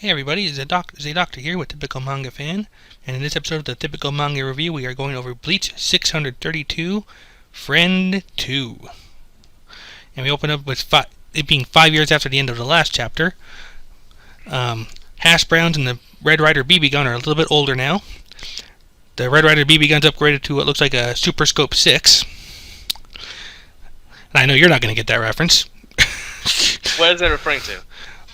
Hey everybody, it's a doctor here with Typical Manga Fan, and in this episode of the Typical Manga Review, we are going over Bleach 632, Friend 2. And we open up with it being 5 years after the end of the last chapter. Hash Browns and the Red Rider BB gun are a little bit older now. The Red Rider BB gun's upgraded to what looks like a Super Scope 6. And I know you're not going to get that reference. What is that referring to?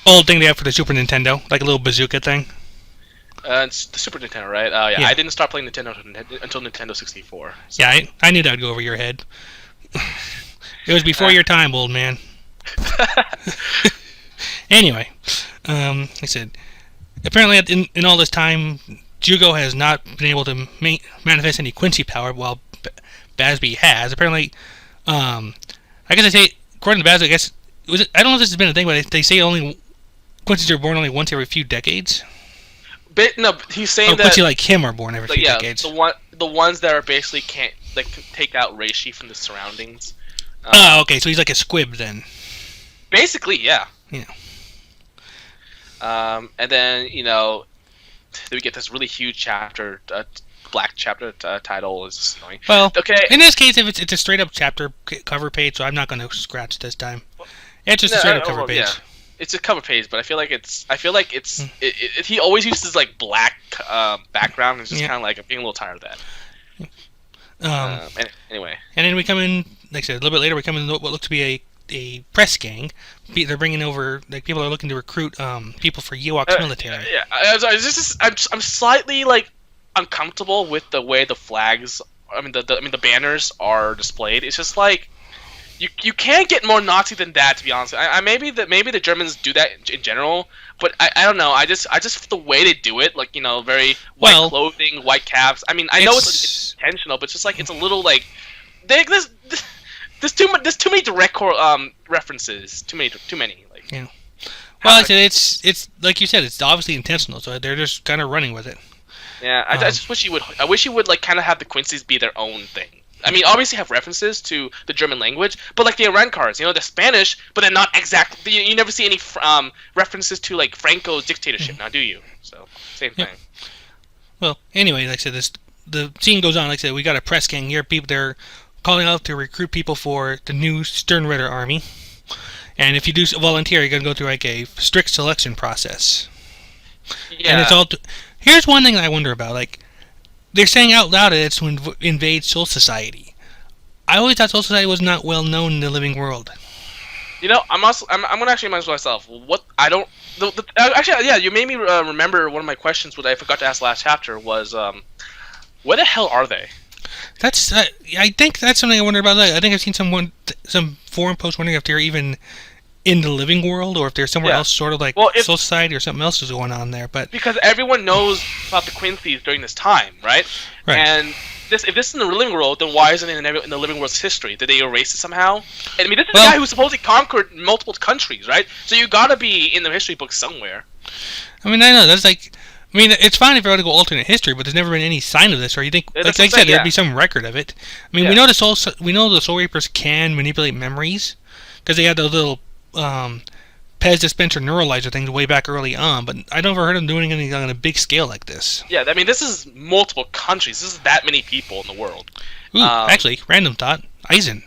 Old thing they have for the Super Nintendo, like a little bazooka thing. It's the Super Nintendo, right? Yeah. I didn't start playing Nintendo until Nintendo 64. So. Yeah, I knew that would go over your head. It was before your time, old man. Anyway, like I said, apparently in all this time, Jugo has not been able to manifest any Quincy power, while Basby has. Apparently, I guess they say, according to Basby, I guess, I don't know if this has been a thing, but they say only Quincy's are born only once every few decades. But no, he's saying that Quincy like him are born every few decades. The ones that are basically can't take out Reishi from the surroundings. Okay, so he's like a squib then. Basically, yeah. Yeah. And then we get this really huge chapter, black chapter title is annoying. Well, okay. In this case, if it's a straight up chapter cover page, so I'm not going to scratch this time. It's just a straight up cover page. Yeah. It's a cover page, but I feel like he always uses like black background. It's just kind of like I'm getting a little tired of that. Anyway. And then we come in, like I said, a little bit later. We come in what looks to be a press gang. They're bringing over people are looking to recruit people for Ewok's military. Yeah, I'm slightly uncomfortable with the way the flags. The banners are displayed. It's just like. You can't get more Nazi than that, to be honest. Maybe the Germans do that in general, but I don't know. I just the way they do it, very white clothing, white caps. I know it's intentional, but it's just it's a little there's too many direct references. Too many. Yeah. Well, it's like you said, it's obviously intentional, so they're just kind of running with it. Yeah, I just wish he would. I wish he would kind of have the Quincy's be their own thing. Obviously have references to the German language, but the Iran cards, they're Spanish, but they're not exactly. You never see any references to Franco's dictatorship now, do you? So same thing. Well, anyway, like I said, the scene goes on. Like I said, we got a press gang here. People they're calling out to recruit people for the new Sternritter army, and if you do volunteer, you're gonna go through a strict selection process. Yeah. And it's all. Here's one thing that I wonder about, they're saying out loud that it's to invade Soul Society. I always thought Soul Society was not well known in the living world. I'm gonna actually remind myself. What I don't. Actually, yeah, you made me remember one of my questions. What I forgot to ask last chapter was, where the hell are they? That's. I think that's something I wonder about. I think I've seen some forum posts wondering if they're even in the living world, or if there's somewhere else, sort of Soul Society or something else is going on there. But because everyone knows about the Quincy's during this time, right? Right. And if this is in the living world, then why isn't it in the living world's history? Did they erase it somehow? This is the guy who supposedly conquered multiple countries, right? So you gotta be in the history books somewhere. I know that's it's fine if you want to go alternate history, but there's never been any sign of this, or you think, like I said, there'd be some record of it. We know the Soul Reapers can manipulate memories because they had those little Pez dispenser neuralizer things way back early on, but I don't ever heard of them doing anything on a big scale like this. Yeah, this is multiple countries. This is that many people in the world. Ooh, actually, random thought, Aizen.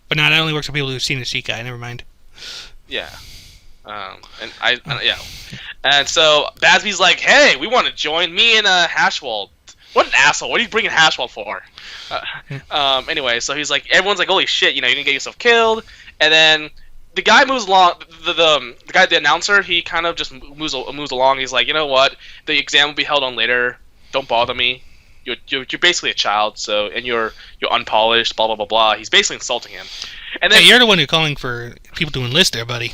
But no, that only works for people who've seen the Shikai. Never mind. Yeah. And so Basby's like, hey, we want to join me and Hashwald. What an asshole. What are you bringing Hashwald for? Anyway, so he's like, everyone's like, holy shit, you didn't get yourself killed. And then the guy moves along. The guy, the announcer, he kind of just moves along. He's like, you know what? The exam will be held on later. Don't bother me. You're basically a child. So and you're unpolished. Blah blah blah blah. He's basically insulting him. And then you're the one who's calling for people to enlist there, buddy.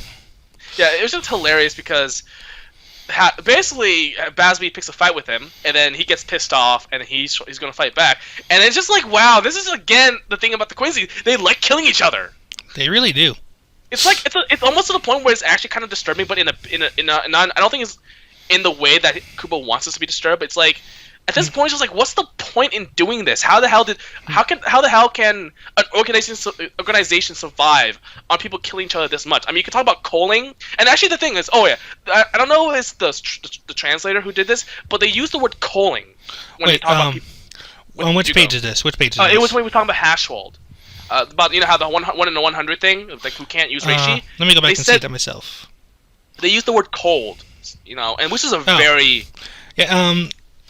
Yeah, it was just hilarious because basically Basby picks a fight with him, and then he gets pissed off, and he's gonna fight back. And it's just wow, this is again the thing about the Quincy. They like killing each other. They really do. It's it's almost to the point where it's actually kind of disturbing, but in a I don't think it's in the way that Kubo wants us to be disturbed. It's At this point, it's just like, what's the point in doing this? How the hell can an organization survive on people killing each other this much? I mean, you can talk about calling, and actually the thing is, I don't know if it's the translator who did this, but they use the word calling when they talk about people. On which page is this? Which page is this? It was when we were talking about Hashwold. About how the 1 in 100 thing, like who can't use reishi. Let me go back and see that myself. They used the word cold, and which is a very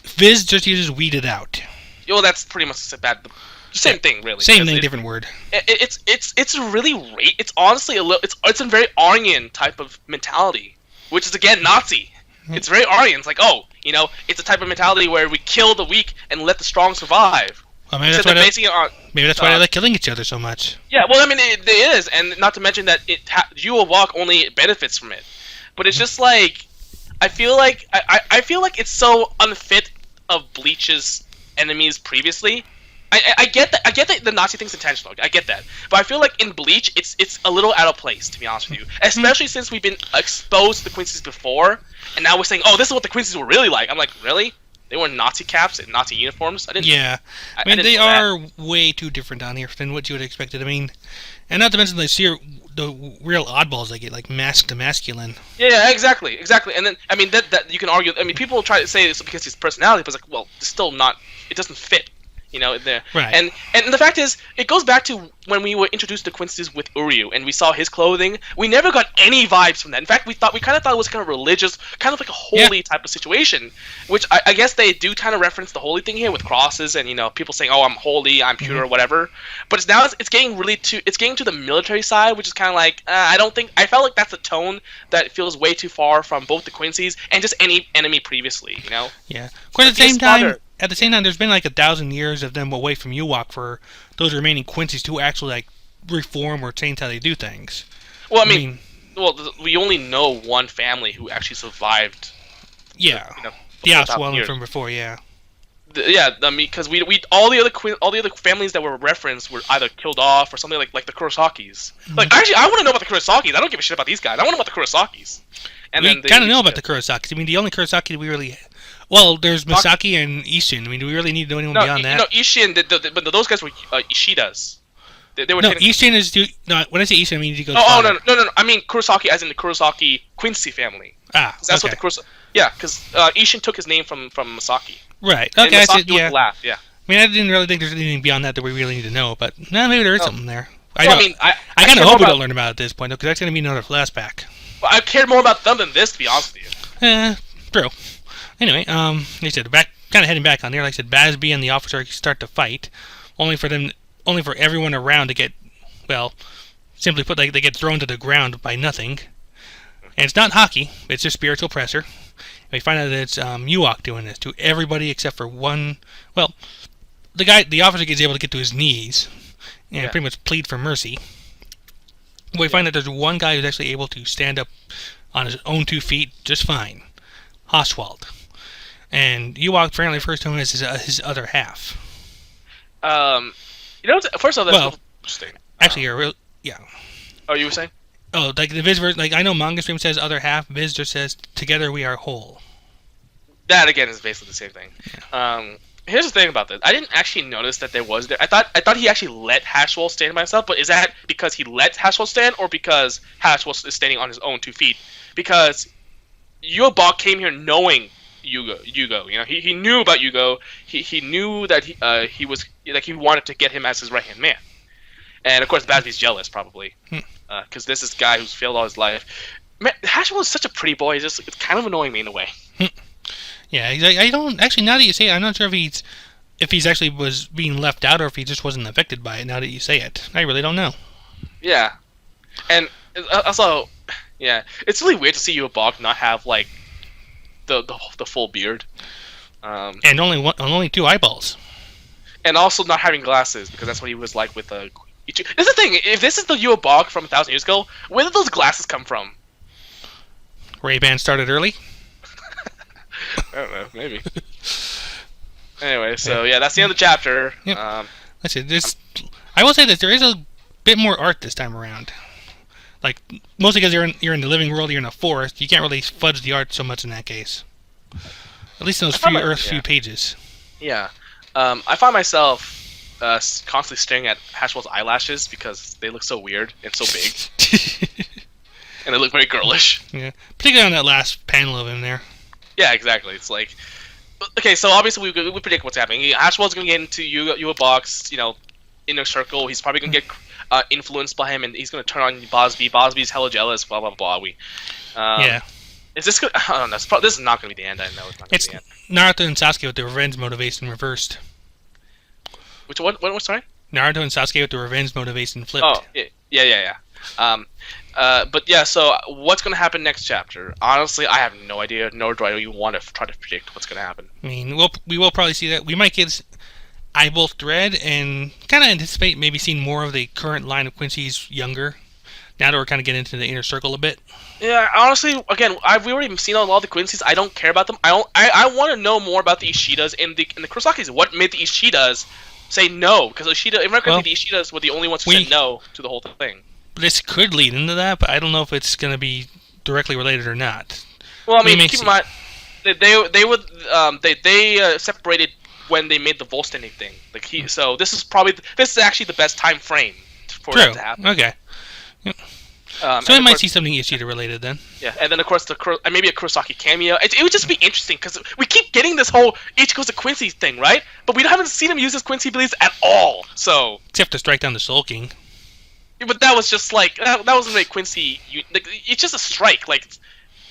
Viz just uses weeded out. Well, that's pretty much same thing, really. Same thing, different word. It's really it's honestly it's a very Aryan type of mentality, which is again Nazi. It's very Aryan. It's like, it's a type of mentality where we kill the weak and let the strong survive. Well, maybe that's why they like killing each other so much. Yeah, well, I mean, it is, and not to mention that you will walk only benefits from it. But it's just like, I feel like it's so unfit of Bleach's enemies previously. I get that the Nazi thing's intentional. I get that, but I feel like in Bleach, it's a little out of place, to be honest with you. Especially since we've been exposed to the Quincy's before, and now we're saying, oh, this is what the Quincy's were really like. I'm like, really? They were Nazi caps and Nazi uniforms? Yeah. I mean, they are way too different down here than what you would have expected. I mean, and not to mention the real oddballs they get, like masked to masculine. Yeah, exactly. And then, I mean, that you can argue. I mean, people try to say it's because his personality, but it's like, well, it's still not. It doesn't fit. There. Right. And the fact is, it goes back to when we were introduced to Quincy's with Uryu, and we saw his clothing. We never got any vibes from that. In fact, we kind of thought it was kind of religious, kind of like a holy type of situation, which I guess they do kind of reference the holy thing here with crosses and people saying, oh, I'm holy, I'm pure, or whatever. But it's getting to the military side, which is kind of like I felt like that's a tone that feels way too far from both the Quincy's and just any enemy previously. Yeah. Quite at the same time. At the same time, there's been like 1,000 years of them away from Ewok for those remaining Quincy's to actually like reform or change how they do things. Well, I mean we only know one family who actually survived. Yeah, the Oswald from before. Yeah. I mean, because we all the other families that were referenced were either killed off or something like the Kurosakis. Like, actually, I want to know about the Kurosakis. I don't give a shit about these guys. I want to know about the Kurosakis. And we kind of know about the Kurosakis. I mean, the only Kurosaki we really. Well, there's Misaki and Ishin. I mean, do we really need to know anyone beyond that? No, Ishin, but those guys were Ishidas. They were Ishin is... No, when I say Ishin, I mean Ichigo's father. No. I mean Kurosaki as in the Kurosaki Quincy family. That's what the Kurosaki... Yeah, because Ishin took his name from Masaki. Right. Okay, I see. Yeah. Laugh, yeah. I mean, I didn't really think there's anything beyond that we really need to know, but maybe there is something there. I kind of hope we don't learn about it at this point, though, because that's going to be another flashback. Well, I cared more about them than this, to be honest with you. True. Anyway, like I said, kind of heading back on there. Like I said, Bazby and the officer start to fight, only for everyone around to get, well, simply put, like they get thrown to the ground by nothing. And it's not Haki; it's just spiritual oppressor. And we find out that it's Ewok doing this to everybody except for one. Well, the officer is able to get to his knees and pretty much plead for mercy. We find that there's one guy who's actually able to stand up on his own 2 feet just fine, Oswald. And Ewok apparently refers to him as his other half. First of all, that's interesting. Actually, yeah. Oh, you were saying? Oh, like the Viz version, like I know Manga Stream says other half, Viz just says together we are whole. That again is basically the same thing. Yeah. Here's the thing about this. I didn't actually notice that there was there. I thought he actually let Hashwell stand by himself, but is that because he let Hashwell stand, or because Hashwell is standing on his own 2 feet? Because Yuobok came here knowing Yugo. He knew about Yugo. He knew that he was like he wanted to get him as his right hand man. And of course, Bazby's jealous probably, because this is a guy who's failed all his life. Man, Hashwell is such a pretty boy. It's kind of annoying me in a way. Yeah, I don't actually. Now that you say it, I'm not sure if he's actually was being left out or if he just wasn't affected by it. Now that you say it, I really don't know. Yeah, and also, yeah, it's really weird to see Yuobok not have like the full beard, and only 2 eyeballs, and also not having glasses because that's what he was like with the. This is the thing. If this is the Yuobok from 1,000 years ago, where did those glasses come from? Ray-Ban started early. I don't know, maybe. Anyway, so yeah, that's the end of the chapter. Yep. Let's see. I will say that there is a bit more art this time around. Like mostly because you're in the living world, you're in a forest. You can't really fudge the art so much in that case. At least in those few pages. Yeah. I find myself constantly staring at Hashwell's eyelashes because they look so weird and so big, and they look very girlish. Yeah, particularly on that last panel of him there. Yeah, exactly. It's like, okay, so obviously we predict what's happening. Hashwell's gonna get into Yua Box, inner circle. He's probably gonna get influenced by him, and he's gonna turn on Bosby. Bosby's hella jealous. Blah blah blah. Yeah. Is this good? I don't know. This is not gonna be the end. I know it's not gonna be the end. Naruto and Sasuke with the revenge motivation reversed. Which one? What? Sorry. Naruto and Sasuke with the revenge motivation flipped. Oh, yeah. But yeah, so what's going to happen next chapter? Honestly, I have no idea, nor do I even want to try to predict what's going to happen. I mean, we will probably see that. We might get eyeball thread and kind of anticipate maybe seeing more of the current line of Quincy's younger. Now that we're kind of getting into the inner circle a bit. Yeah, honestly, again, we already seen a lot of the Quincy's. I don't care about them. I want to know more about the Ishidas and the Kurosaki's. What made the Ishidas say no? Because the Ishidas were the only ones who said no to the whole thing. This could lead into that, but I don't know if it's going to be directly related or not. Well, I mean, keep in mind, they separated when they made the Volstending thing. So this is actually the best time frame for that to happen. Okay. Yeah. So we might see something Ishida related then. Yeah, and then of course maybe a Kurosaki cameo. It would just be interesting because we keep getting this whole Ichigo's to Quincy thing, right? But we haven't seen him use his Quincy abilities at all. So except to strike down the Soul King. Yeah, but that was just like that wasn't like Quincy. It's just a strike. Like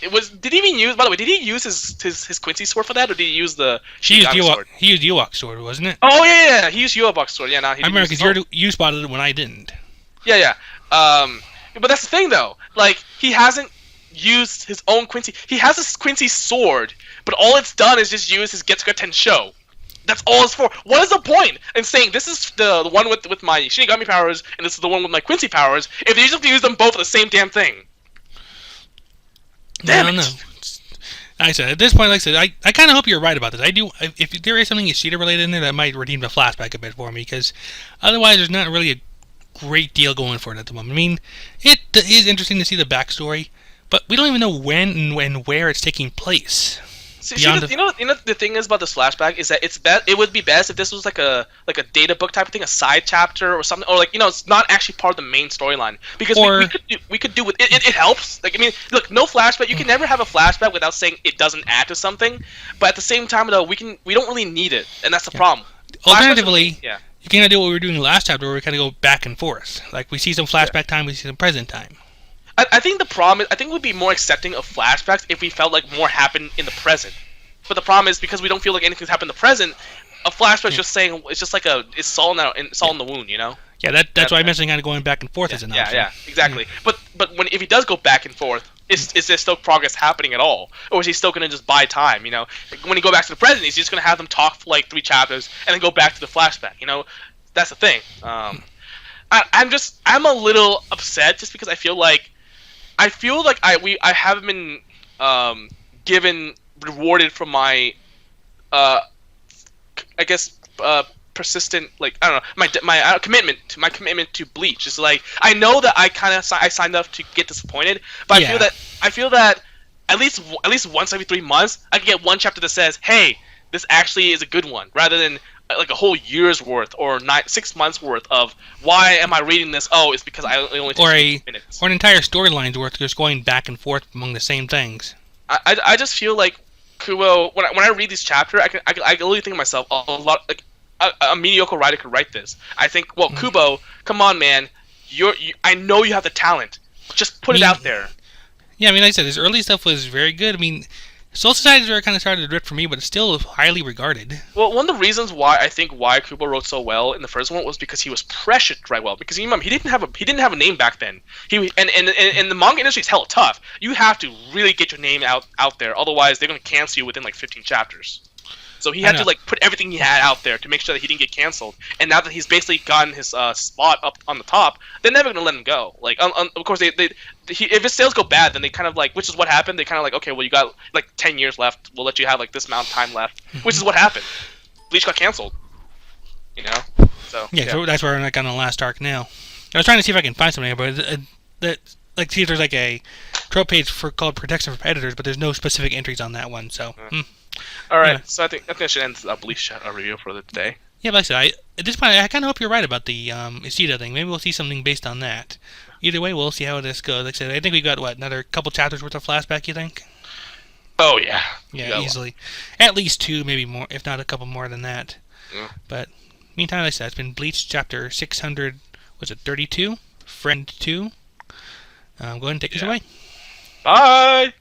it was. Did he even use? By the way, did he use his Quincy sword for that, or did he use the? He used Ewok's sword, wasn't it? Oh yeah. He used Ewok's sword. Yeah, I remember because you spotted it when I didn't. Yeah. But that's the thing, though. Like, he hasn't used his own Quincy. He has his Quincy sword, but all it's done is just use his Getsuga Tensho. That's all it's for. What is the point in saying this is the one with my Shinigami powers, and this is the one with my Quincy powers, if they just have to use them both for the same damn thing? Damn it. I don't know. Like I said, at this point, I kind of hope you're right about this. I do. If there is something Ishida related in there, that might redeem the flashback a bit for me, because otherwise there's not really a great deal going for it at the moment. I mean, it is interesting to see the backstory, but we don't even know when and where it's taking place. The thing is about this flashback is that it would be best if this was like a data book type of thing, a side chapter or something, or it's not actually part of the main storyline, because we could do with it. It helps. Like, I mean, look, no flashback. You can never have a flashback without saying it doesn't add to something, but at the same time though, we don't really need it, and that's the problem. Alternatively, you kind of do what we were doing in the last chapter, where we kind of go back and forth. Like, we see some flashback time, we see some present time. I think the problem is, I think we'd be more accepting of flashbacks if we felt like more happened in the present. But the problem is, because we don't feel like anything's happened in the present, a flashback just saying it's just like it's salt in the wound, Yeah, that's why I mentioned kind of going back and forth as an option. Yeah, exactly. But if he does go back and forth, is there still progress happening at all, or is he still gonna just buy time? When he go back to the present, he's just gonna have them talk for like 3 chapters and then go back to the flashback. That's the thing. I'm a little upset just because I feel like I haven't been rewarded for my persistent, like, I don't know, my commitment to Bleach. It's like, I know that I signed up to get disappointed, but I feel that at least once every 3 months I can get one chapter that says, hey, this actually is a good one, rather than like a whole year's worth or 6 months worth of why am I reading this? Oh, it's because I only took 8 minutes. Or an entire storyline's worth just going back and forth among the same things. I just feel like Kubo, when I read this chapter, I really think to myself, a lot, like a mediocre writer could write this. I think, well, Kubo, come on, man, I know you have the talent. Just put it out there. Yeah, I mean, like I said, his early stuff was very good. I mean, Soul Society is where it kind of started to drift for me, but it's still highly regarded. Well, one of the reasons why Kubo wrote so well in the first one was because he was pressured to write well. Because you remember, he didn't have a name back then. And the manga industry is hella tough. You have to really get your name out there, otherwise they're gonna cancel you within like 15 chapters. So he had to like put everything he had out there to make sure that he didn't get canceled. And now that he's basically gotten his spot up on the top, they're never gonna let him go. Like, of course, if his sales go bad, then they kind of like, which is what happened. They kind of like, okay, well, you got like 10 years left. We'll let you have like this amount of time left, which is what happened. Bleach got canceled. So so that's where I'm like on the last arc now. I was trying to see if I can find something, but see if there's like a trope page called Protection for Editors, but there's no specific entries on that one. So All right, Yeah. so I think that should end Bleach review for the day. Yeah, but like I said, at this point, I kind of hope you're right about the Ishida thing. Maybe we'll see something based on that. Either way, we'll see how this goes. Like I said, I think we got another couple chapters worth of flashback. You think? Oh yeah. Yeah, easily. At least 2, maybe more, if not a couple more than that. Yeah. But meantime, like I said, it's been Bleach chapter 600. Was it 32? Friend 2. Go ahead and take us away. Bye.